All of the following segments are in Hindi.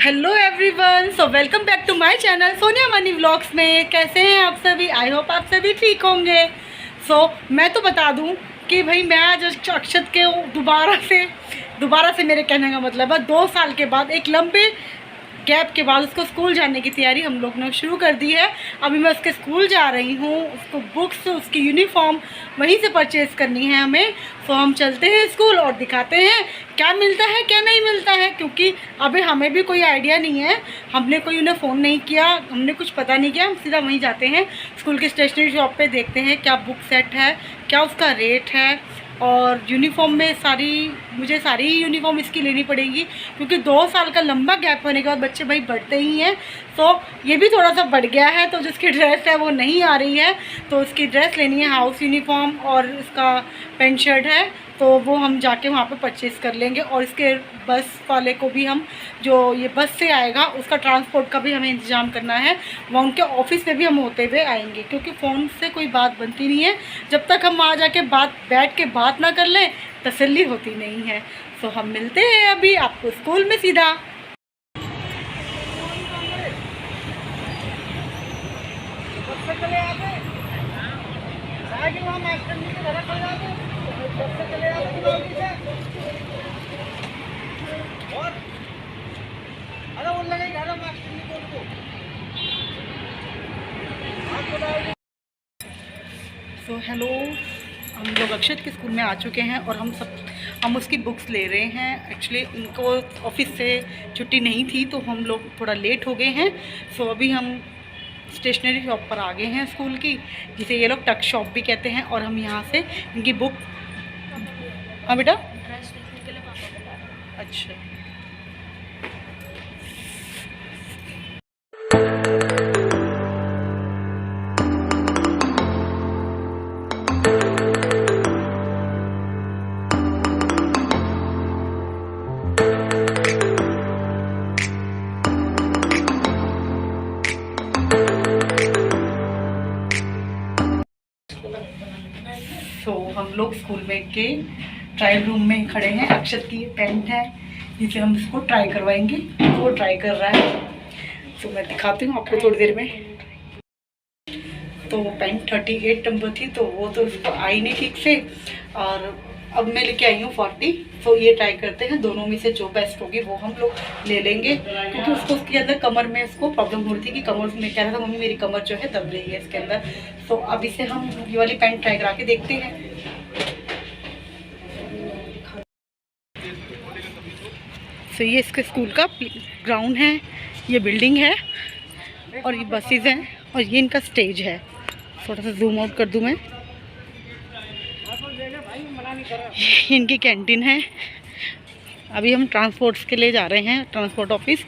Hello everyone, so welcome back to my channel Sonia money vlogs में। कैसे हैं आप सभी? आई होप आप सभी ठीक होंगे। मैं तो बता दूं कि भाई मैं आज अक्षत के दोबारा से मेरे कहने का मतलब है 2 साल के बाद एक लंबे गैप के बाद उसको स्कूल जाने की तैयारी हम लोग ने शुरू कर दी है। अभी मैं उसके स्कूल जा रही हूँ, उसको बुक्स, उसकी यूनिफॉर्म वहीं से परचेज़ करनी है हमें। हम चलते हैं स्कूल और दिखाते हैं क्या मिलता है क्या नहीं मिलता है, क्योंकि अभी हमें भी कोई आइडिया नहीं है। हमने कोई उन्हें फ़ोन नहीं किया, हमने कुछ पता नहीं किया। हम सीधा वहीं जाते हैं स्कूल की स्टेशनरी शॉप पे, देखते हैं क्या बुक सेट है, क्या उसका रेट है। और यूनिफॉर्म में मुझे सारी यूनिफॉर्म इसकी लेनी पड़ेगी, क्योंकि 2 साल का लंबा गैप होने के बाद बच्चे भाई बढ़ते ही हैं। ये भी थोड़ा सा बढ़ गया है, तो जिसकी ड्रेस है वो नहीं आ रही है, तो उसकी ड्रेस लेनी है, हाउस यूनिफॉर्म और इसका पैंट शर्ट है, तो वो हम जाके वहाँ पे परचेज़ कर लेंगे। और इसके बस वाले को भी हम, जो ये बस से आएगा उसका ट्रांसपोर्ट का भी हमें इंतज़ाम करना है। वहाँ उनके ऑफिस में भी हम होते हुए आएंगे, क्योंकि फ़ोन से कोई बात बनती नहीं है। जब तक हम वहाँ जाके बैठ के बात ना कर लें, तसल्ली होती नहीं है। हम मिलते हैं अभी आपको स्कूल में सीधा। हेलो, हम लोग अक्षत के स्कूल में आ चुके हैं और हम उसकी बुक्स ले रहे हैं। एक्चुअली उनको ऑफिस से छुट्टी नहीं थी, तो हम लोग थोड़ा लेट हो गए हैं। अभी हम स्टेशनरी शॉप पर आ गए हैं स्कूल की, जिसे ये लोग टक शॉप भी कहते हैं। और हम यहाँ से इनकी बुक। हाँ बेटा, अच्छा। हम लोग स्कूल में के ट्रायल रूम में खड़े हैं। अक्षत की पेंट है जिसे हम इसको ट्राई करवाएंगे, वो ट्राई कर रहा है। मैं दिखाती हूँ आपको थोड़ी देर में। तो वो पेंट 38 नंबर थी, तो वो तो उसको आई नहीं ठीक से, और अब मैं लेके आई हूँ 40। ये ट्राई करते हैं, दोनों में से जो बेस्ट होगी वो हम लोग ले लेंगे, क्योंकि उसके अंदर कमर में उसको प्रॉब्लम हो रही थी कि कमर में कह रहा था मम्मी मेरी कमर जो है दब रही है इसके अंदर। अब इसे हम ये वाली पेंट ट्राई करा के देखते हैं। ये इसके स्कूल का ग्राउंड है, ये बिल्डिंग है और ये बसेस हैं और ये इनका स्टेज है। थोड़ा सा जूम आउट कर दूं मैं। इनकी कैंटीन है। अभी हम ट्रांसपोर्ट्स के लिए जा रहे हैं, ट्रांसपोर्ट ऑफिस,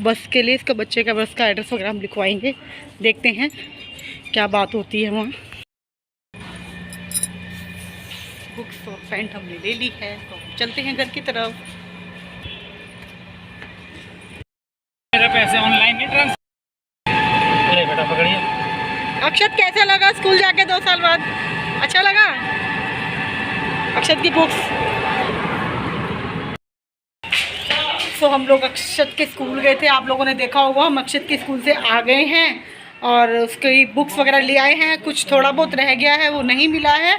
बस के लिए। इसका बच्चे का बस का एड्रेस वगैरह हम लिखवाएंगे, देखते हैं क्या बात होती है वहाँ। बुक्स और पेंट हमने ले ली है, तो चलते हैं घर की तरफ। मेरे पैसे ऑनलाइन नहीं ट्रांसफर। ले बेटा पकड़िए। अक्षत कैसा लगा स्कूल जाके 2 साल बाद? अच्छा लगा? अक्षत की बुक्स। हम लोग अक्षत के स्कूल गए थे, आप लोगों ने देखा होगा। हम अक्षत के स्कूल से आ गए हैं और उसकी बुक्स वगैरह ले आए हैं। कुछ थोड़ा बहुत रह गया है, वो नहीं मिला है।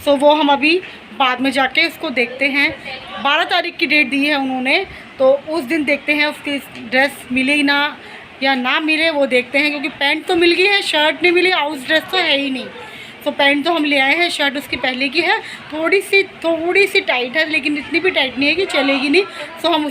वो हम अभी बाद में जाके उसको देखते हैं। 12 तारीख की डेट दी है उन्होंने, तो उस दिन देखते हैं उसकी ड्रेस मिले ना या ना मिले, वो देखते हैं। क्योंकि पैंट तो मिल गई है, शर्ट नहीं मिली, हाउस ड्रेस तो है ही नहीं। पैंट तो हम ले आए हैं, शर्ट उसकी पहले की है, थोड़ी सी टाइट है, लेकिन इतनी भी टाइट नहीं है कि चलेगी नहीं। हम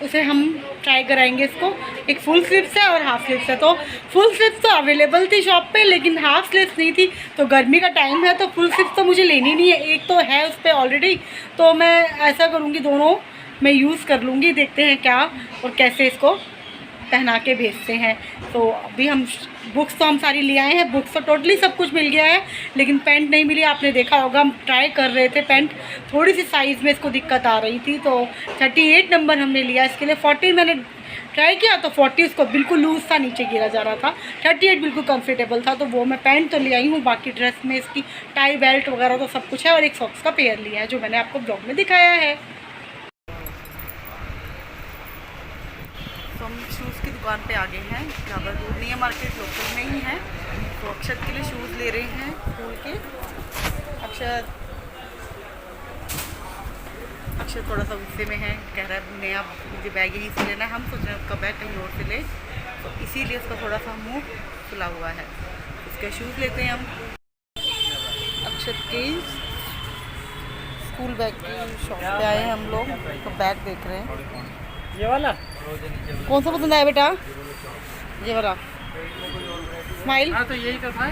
उसे हम ट्राई कराएंगे इसको। एक फुल स्लीव्स है और हाफ स्लीव्स है। तो फुल स्लीव्स तो अवेलेबल थी शॉप पे, लेकिन हाफ स्लीव्स नहीं थी। तो गर्मी का टाइम है, तो फुल स्लीव्स तो मुझे लेनी नहीं है। एक तो है उस पर ऑलरेडी, तो मैं ऐसा करूँगी, दोनों मैं यूज़ कर लूँगी। देखते हैं क्या और कैसे इसको पहना के भेजते हैं। अभी हम बुक्स तो हम सारी ले आए हैं, बुक्स तो टोटली सब कुछ मिल गया है, लेकिन पेंट नहीं मिली। आपने देखा होगा, हम ट्राई कर रहे थे पेंट, थोड़ी सी साइज़ में इसको दिक्कत आ रही थी। तो 38 नंबर हमने लिया इसके लिए। 40 मैंने ट्राई किया तो 40 उसको बिल्कुल लूज़ था, नीचे गिरा जा रहा था। 38 बिल्कुल कंफर्टेबल था। तो वो मैं पैंट तो ले आई हूँ, बाकी ड्रेस में इसकी टाई बेल्ट वगैरह तो सब कुछ है, और एक सॉक्स का पेयर लिया है जो मैंने आपको ब्लॉग में दिखाया है। हम शूज़ की दुकान पे आ गए हैं, ज़्यादा दूर नहीं है, मार्केट लोकल में ही है। तो अक्षत के लिए शूज़ ले रहे हैं स्कूल के। अक्षत थोड़ा सा गुस्से में है, कह रहा है नया मुझे बैग यहीं से लेना है। हम सोच रहे हैं उसका बैग कहीं और से ले, तो इसीलिए उसका थोड़ा सा मुँह खुला हुआ है। उसके शूज़ लेते हैं हम। अक्षत के स्कूल बैग की शॉप पे आए हैं हम लोग, तो बैग देख रहे हैं। ये वाला कौन सा पसंद आया बेटा? ये वाला स्माइल। हाँ तो यही तो था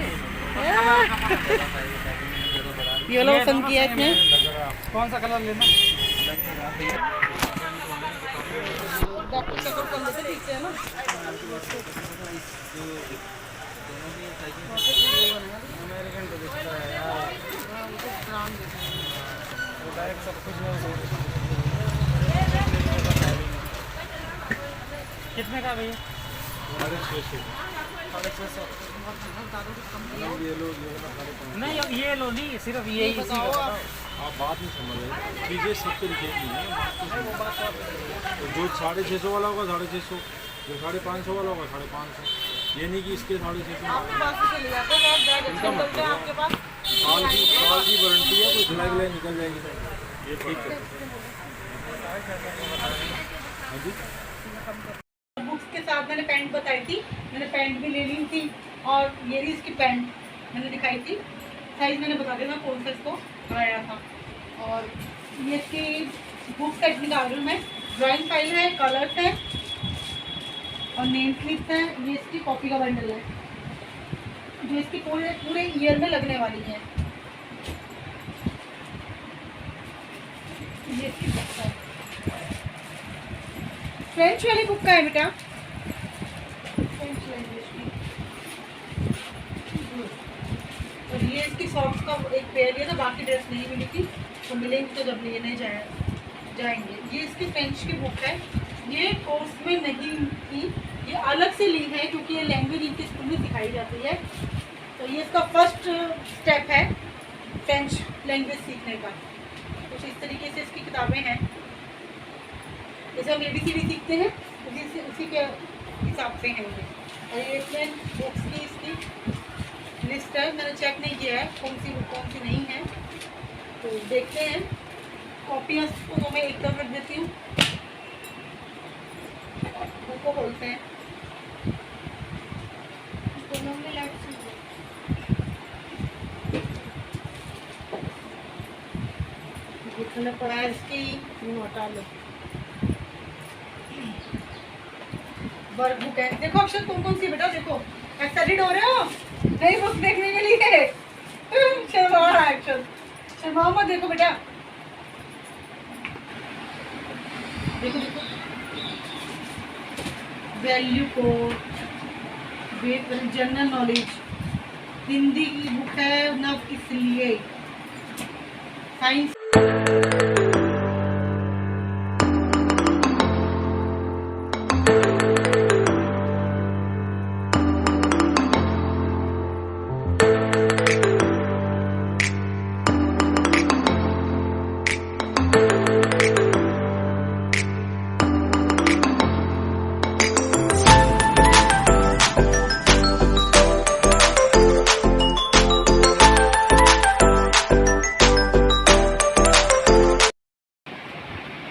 ये वाला पसंद किया इसने। कौन सा कलर लेना? कितने का भैया? 650। नहीं अब ये लो नहीं, सिर्फ ये ही इसी का। आप बात नहीं समझ रहे, चीज़ें सब तरीके की हैं। तो जो 650 वाला होगा 650, जो 550 वाला होगा 550। ये नहीं कि इसके 650। साल की वारंटी है, कोई धुलाई वुलाई निकल जाएगी तो ये ठीक है। हाँ जी, बुक्स के साथ मैंने पैंट बताई थी, मैंने पैंट भी ले ली थी, और ये भी इसकी पैंट मैंने दिखाई थी। साइज़ मैंने बता दिया था कौन सा इसको आया था। और ये इसकी बुक्स का इतनी गार्डन में ड्राइंग फाइल है, कलर्स है और नेम स्लिप्स है। ये इसकी कॉपी का बंडल है जो इसकी पूरे पूरे ईयर में लगने वाली है। ये इसकी बुक है, फ्रेंच वाली बुक का है बेटा, फ्रेंच लैंग्वेज की। और ये इसकी सॉक्स का एक पेयर लिया था, बाकी ड्रेस नहीं मिली थी, तो मिलेंगे तो जब लेने जाएंगे। ये इसकी फ्रेंच की बुक है, ये कोर्स में नहीं थी, ये अलग से ली है क्योंकि ये लैंग्वेज इनके स्कूल में सिखाई जाती है। तो ये इसका फर्स्ट स्टेप है फ्रेंच लैंग्वेज सीखने का। कुछ इस तरीके से इसकी किताबें हैं, जैसे हम ABCD सीखते हैं उसी के हिसाब से हैं ये। और ये इसमें बुक्स की इसकी लिस्ट है, मैंने चेक नहीं किया है कौन सी बुक कौन सी नहीं है, तो देखते हैं। कॉपियाँ को मैं एक तरफ रख देती हूँ, बुक को खोलते हैं। दोनों में लाइट जितने पड़ा है इसकी हटा लो। वर्क बुक है, देखो अक्षर कौन कौन सी बेटा, देखो एक्साइटेड हो रहे हो नई बुक देखने के लिए? शर्मा रहा है अक्षर, शर्माओ मत, देखो बेटा, देखो देखो। Value code, general knowledge, Hindi की बुक है नव इसलिए, साइंस।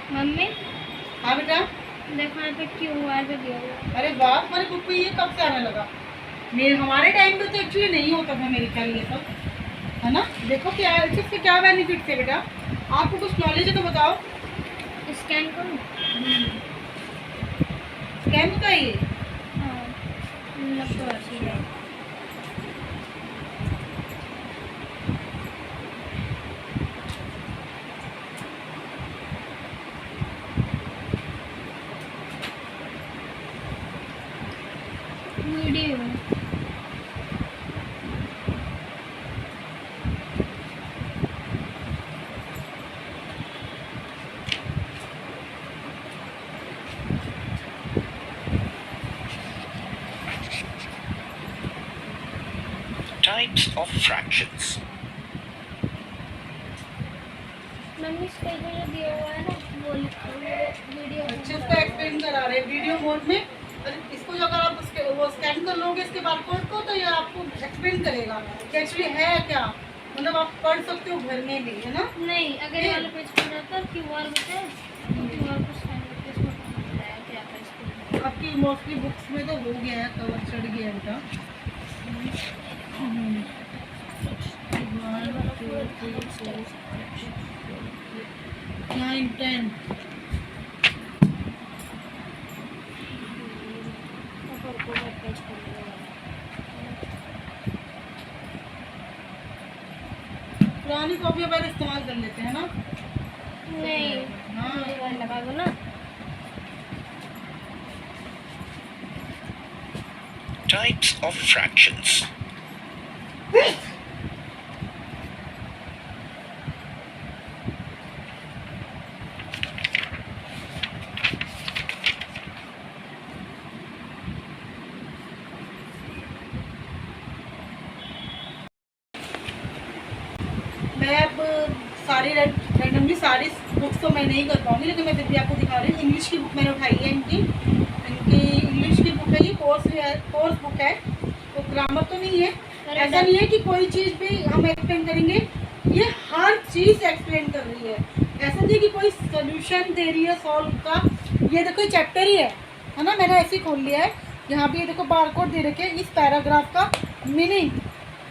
मम्मी हाँ बेटा, देखो यहाँ पे QR पे दिया हुआ है। अरे वाह, हमारे बुक में ये कब से आने लगा? हमारे टाइम पे तो एक्चुअली नहीं होता था मेरे ख्याल ये सब, है ना? देखो क्या इससे क्या बेनिफिट है बेटा, आपको कुछ नॉलेज है तो बताओ। स्कैन करो। स्कैन होता है ये? हाँ मतलब तो ऐसे ही है। Video Types of fractions. Mummy इस पे जो दिया हुआ है ना वो लिखो वीडियो। अच्छे उसका एक्सप्लेन करा रहे हैं वीडियो मोड में। वो स्कैन कर लोगे इसके बारकोड को तो ये आपको एक्सप्लेन करेगा कि एक्चुअली है क्या, मतलब आप पढ़ सकते हो घर में भी, है ना। नहीं, अगर ये वाला पेज खुल जाता है QR बताए तो QR को स्कैन करके इसमें बताया क्या था इसको। आपकी मोस्टली बुक्स में तो हो गया है, कवर चढ़ गया है बेटा। 9, 10 पुरानी कॉपियाँ पहले इस्तेमाल कर लेते हैं ना। नहीं, हाँ ये वाला लगा दो ना। Types of fractions. मैं अब सारी रैंडमली सारी बुक्स तो मैं नहीं कर पाऊँगी, लेकिन मैं फिर भी आपको दिखा रही हूँ। इंग्लिश की बुक मैंने उठाई है, इनकी इंग्लिश की बुक है, ये कोर्स बुक है, तो ग्रामर तो नहीं है। ऐसा नहीं है कि कोई चीज़ भी हम एक्सप्लेन करेंगे, ये हर चीज़ एक्सप्लेन कर रही है। ऐसा नहीं है कि कोई सोल्यूशन दे रही है सॉल्व का। ये देखो चैप्टर ही है ना, मैंने ऐसे ही खोल लिया है। यहाँ पे ये देखो बारकोड दे रखे इस पैराग्राफ का मीनिंग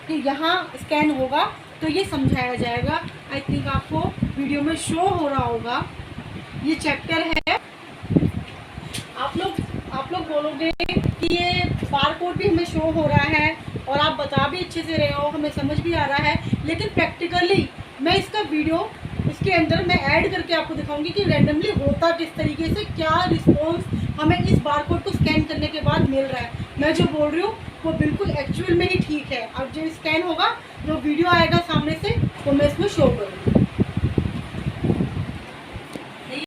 कि यहाँ स्कैन होगा तो ये समझाया जाएगा। आई थिंक आपको वीडियो में शो हो रहा होगा, ये चैप्टर है। आप लोग बोलोगे कि ये बारकोड भी हमें शो हो रहा है और आप बता भी अच्छे से रहे हो, हमें समझ भी आ रहा है, लेकिन प्रैक्टिकली मैं इसका वीडियो इसके अंदर मैं ऐड करके आपको दिखाऊंगी कि रैंडमली होता किस तरीके से, क्या रिस्पॉन्स हमें इस बारकोड को स्कैन करने के बाद मिल रहा है। मैं जो बोल रही हूँ वो बिल्कुल एक्चुअल में ही ठीक है। अब जो स्कैन होगा, जो वीडियो आएगा सामने से, वो मैं इसमें शो करूँगी।